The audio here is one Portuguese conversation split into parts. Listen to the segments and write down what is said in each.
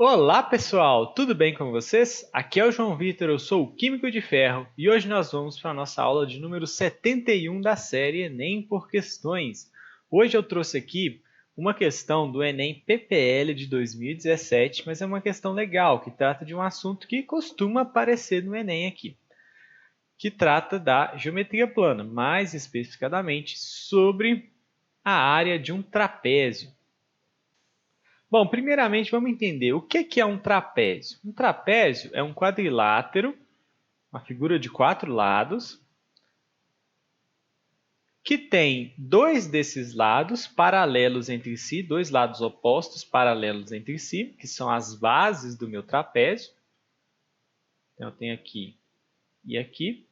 Olá pessoal, tudo bem com vocês? Aqui é o João Vitor, eu sou o Químico de Ferro e hoje nós vamos para a nossa aula de número 71 da série Enem por Questões. Hoje eu trouxe aqui uma questão do Enem PPL de 2017, mas é uma questão legal, que trata de um assunto que costuma aparecer no Enem aqui, que trata da geometria plana, mais especificadamente sobre a área de um trapézio. Bom, primeiramente vamos entender o que é um trapézio. Um trapézio é um quadrilátero, uma figura de 4 lados, que tem dois desses lados paralelos entre si, dois lados opostos paralelos entre si, que são as bases do meu trapézio. Então, eu tenho aqui e aqui.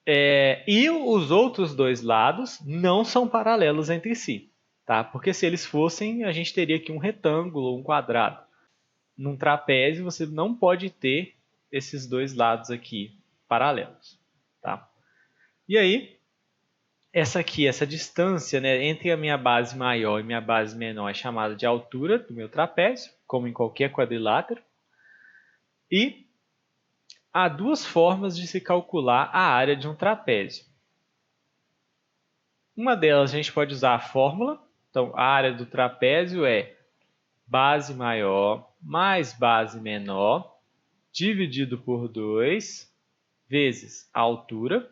E os outros dois lados não são paralelos entre si, tá? Porque se eles fossem, a gente teria aqui um retângulo ou um quadrado. Num trapézio, você não pode ter esses dois lados aqui paralelos, tá? E aí, essa distância, né, entre a minha base maior e minha base menor é chamada de altura do meu trapézio, como em qualquer quadrilátero. E há duas formas de se calcular a área de um trapézio. Uma delas a gente pode usar a fórmula. Então, a área do trapézio é base maior mais base menor dividido por 2 vezes a altura.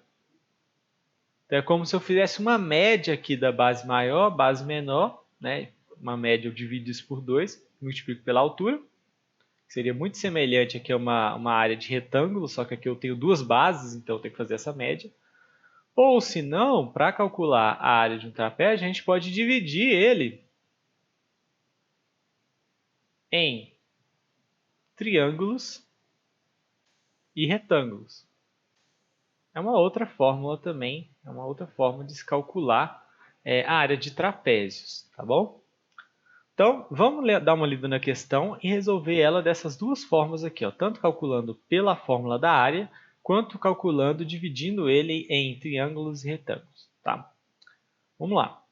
Então, é como se eu fizesse uma média aqui da base maior, base menor, né? Uma média eu divido isso por 2, multiplico pela altura, que seria muito semelhante aqui a uma área de retângulo, só que aqui eu tenho duas bases, então eu tenho que fazer essa média. Ou se não, para calcular a área de um trapézio, a gente pode dividir ele em triângulos e retângulos. É uma outra fórmula também, é uma outra forma de se calcular a área de trapézios, tá bom? Então, vamos dar uma lida na questão e resolver ela dessas duas formas aqui, ó, tanto calculando pela fórmula da área, quanto calculando dividindo ele em triângulos e retângulos, tá? Vamos lá.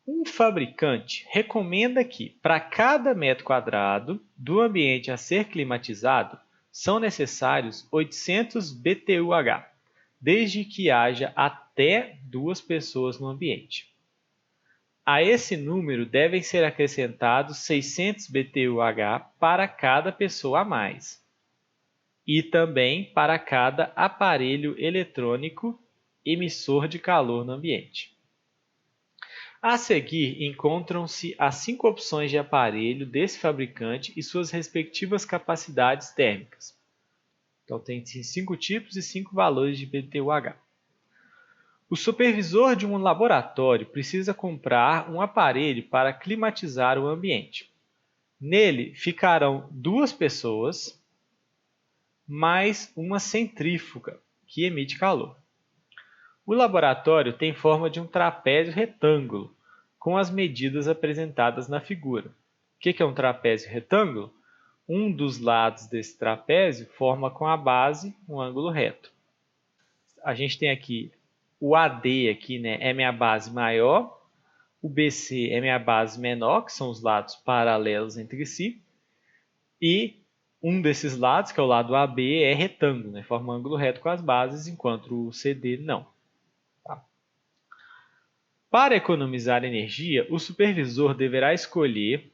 Um fabricante recomenda que, para cada metro quadrado do ambiente a ser climatizado, são necessários 800 BTU/H, desde que haja até 2 pessoas no ambiente. A esse número devem ser acrescentados 600 BTU/H para cada pessoa a mais, e também para cada aparelho eletrônico emissor de calor no ambiente. A seguir, encontram-se as 5 opções de aparelho desse fabricante e suas respectivas capacidades térmicas. Então, tem 5 tipos e 5 valores de BTU/H. O supervisor de um laboratório precisa comprar um aparelho para climatizar o ambiente. Nele ficarão 2 pessoas, mais uma centrífuga, que emite calor. O laboratório tem forma de um trapézio retângulo, com as medidas apresentadas na figura. O que é um trapézio retângulo? Um dos lados desse trapézio forma com a base um ângulo reto. A gente tem aqui o AD aqui, né, é minha base maior, o BC é minha base menor, que são os lados paralelos entre si, e um desses lados, que é o lado AB, é retângulo, né, forma um ângulo reto com as bases, enquanto o CD não. Tá? Para economizar energia, o supervisor deverá escolher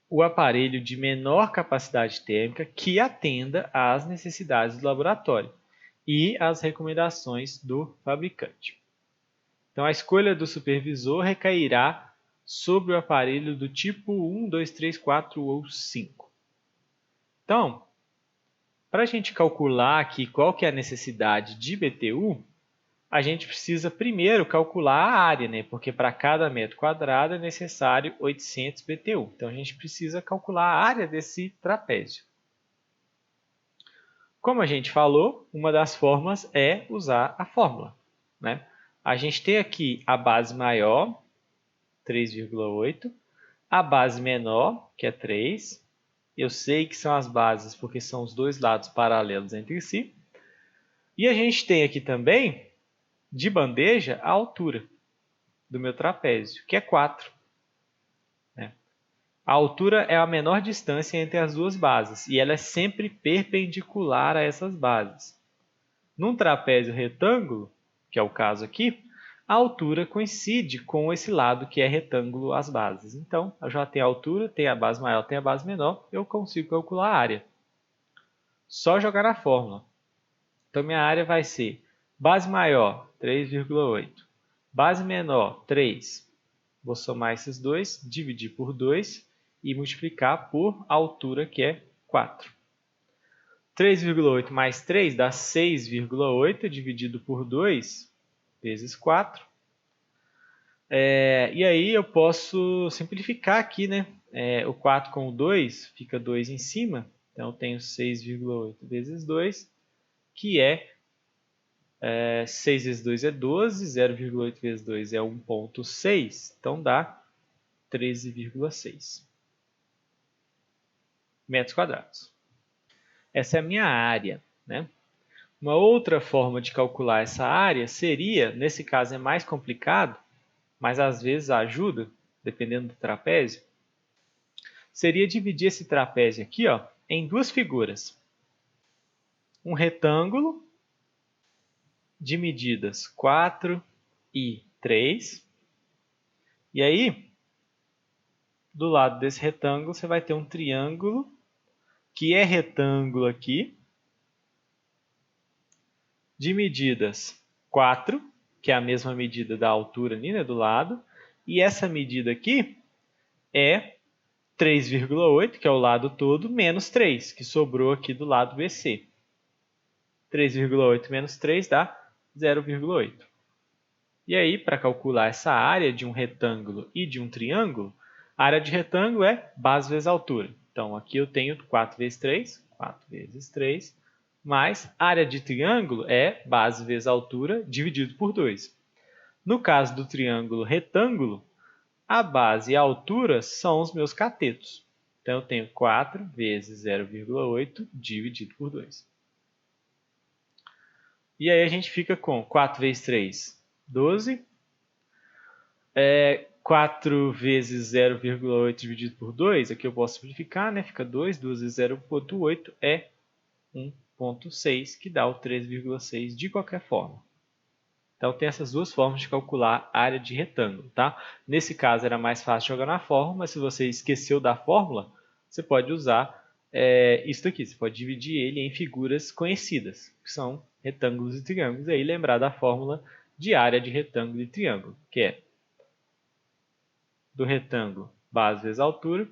o aparelho de menor capacidade térmica que atenda às necessidades do laboratório e às recomendações do fabricante. Então, a escolha do supervisor recairá sobre o aparelho do tipo 1, 2, 3, 4 ou 5. Então, para a gente calcular aqui qual que é a necessidade de BTU, a gente precisa primeiro calcular a área, né? Porque para cada metro quadrado é necessário 800 BTU. Então, a gente precisa calcular a área desse trapézio. Como a gente falou, uma das formas é usar a fórmula, né? A gente tem aqui a base maior, 3,8, a base menor, que é 3. Eu sei que são as bases porque são os dois lados paralelos entre si. E a gente tem aqui também, de bandeja, a altura do meu trapézio, que é 4. Né? A altura é a menor distância entre as duas bases e ela é sempre perpendicular a essas bases. Num trapézio retângulo, que é o caso aqui, a altura coincide com esse lado que é retângulo às bases. Então, eu já tenho a altura, tenho a base maior, tenho a base menor, eu consigo calcular a área. Só jogar na fórmula. Então, minha área vai ser base maior, 3,8. Base menor, 3. Vou somar esses dois, dividir por 2 e multiplicar por altura, que é 4. 3,8 mais 3 dá 6,8 dividido por 2 vezes 4. E aí eu posso simplificar aqui, né? O 4 com o 2 fica 2 em cima. Então eu tenho 6,8 vezes 2, que 6 vezes 2 é 12, 0,8 vezes 2 é 1,6. Então dá 13,6 metros quadrados. Essa é a minha área, né? Uma outra forma de calcular essa área seria, nesse caso é mais complicado, mas às vezes ajuda, dependendo do trapézio, seria dividir esse trapézio aqui, ó, em duas figuras. Um retângulo de medidas 4 e 3. E aí, do lado desse retângulo, você vai ter um triângulo, que é retângulo aqui, de medidas 4, que é a mesma medida da altura ali, né, do lado, e essa medida aqui é 3,8, que é o lado todo, menos 3, que sobrou aqui do lado BC. 3,8 menos 3 dá 0,8. E aí, para calcular essa área de um retângulo e de um triângulo, a área de retângulo é base vezes altura. Então, aqui eu tenho 4 vezes 3, 4 vezes 3, mais área de triângulo é base vezes altura dividido por 2. No caso do triângulo retângulo, a base e a altura são os meus catetos. Então, eu tenho 4 vezes 0,8 dividido por 2. E aí a gente fica com 4 vezes 3, 12. 4 vezes 0,8 dividido por 2, aqui eu posso simplificar, né? Fica 2, 2 vezes 0,8 é 1,6, que dá o 3,6 de qualquer forma. Então, tem essas duas formas de calcular a área de retângulo, tá? Nesse caso, era mais fácil jogar na fórmula, mas se você esqueceu da fórmula, você pode usar isso aqui. Você pode dividir ele em figuras conhecidas, que são retângulos e triângulos, e aí lembrar da fórmula de área de retângulo e triângulo, que é do retângulo, base vezes altura,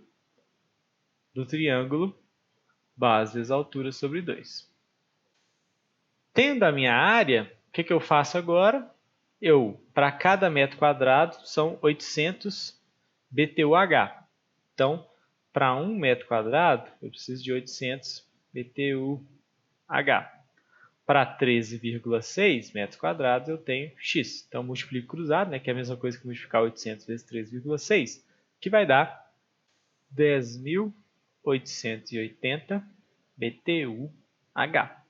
do triângulo, base vezes altura sobre 2. Tendo a minha área, o que eu faço agora? Para cada metro quadrado, são 800 BTUH. Então, para 1 metro quadrado, eu preciso de 800 BTUH. Para 13,6 metros quadrados, eu tenho x. Então, multiplico cruzado, né, que é a mesma coisa que multiplicar 800 vezes 3,6, que vai dar 10.880 BTUH.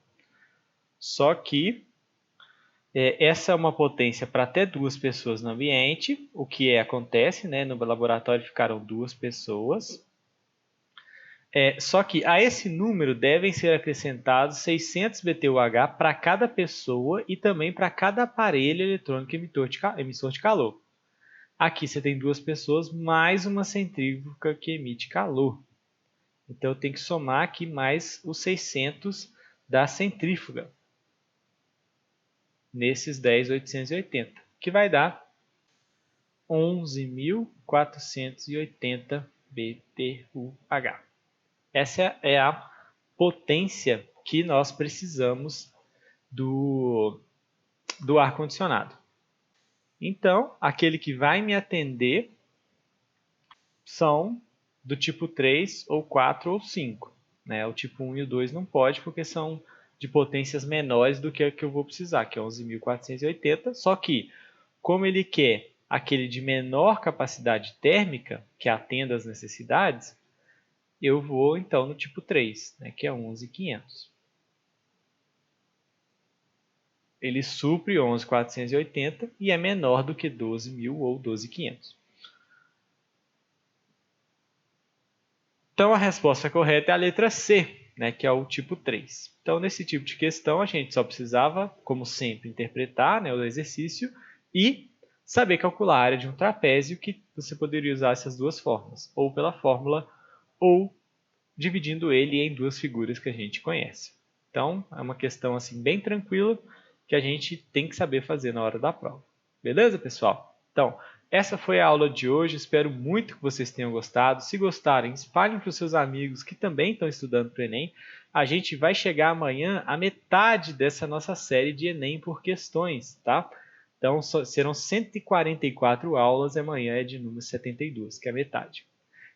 Só que essa é uma potência para até 2 pessoas no ambiente, o que acontece, né, no laboratório ficaram 2 pessoas. Só que a esse número devem ser acrescentados 600 BTUH para cada pessoa e também para cada aparelho eletrônico emissor de calor. Aqui você tem 2 pessoas mais uma centrífuga que emite calor. Então eu tenho que somar aqui mais os 600 da centrífuga, nesses 10.880, que vai dar 11.480 BTUH. Essa é a potência que nós precisamos do ar-condicionado. Então, aquele que vai me atender são do tipo 3, ou 4, ou 5. Né? O tipo 1 e o 2 não pode, porque são de potências menores do que a que eu vou precisar, que é 11.480. Só que, como ele quer aquele de menor capacidade térmica, que atenda às necessidades, eu vou então no tipo 3, né, que é 11.500. Ele supre 11.480 e é menor do que 12.000 ou 12.500. Então, a resposta correta é a letra C, né, que é o tipo 3. Então, nesse tipo de questão, a gente só precisava, como sempre, interpretar, né, o exercício e saber calcular a área de um trapézio, que você poderia usar essas duas formas, ou pela fórmula, ou dividindo ele em duas figuras que a gente conhece. Então, é uma questão assim bem tranquila que a gente tem que saber fazer na hora da prova. Beleza, pessoal? Então, essa foi a aula de hoje. Espero muito que vocês tenham gostado. Se gostarem, espalhem para os seus amigos que também estão estudando para o Enem. A gente vai chegar amanhã à metade dessa nossa série de Enem por questões, tá? Então, serão 144 aulas e amanhã é de número 72, que é a metade.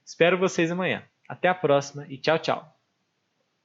Espero vocês amanhã. Até a próxima e tchau, tchau!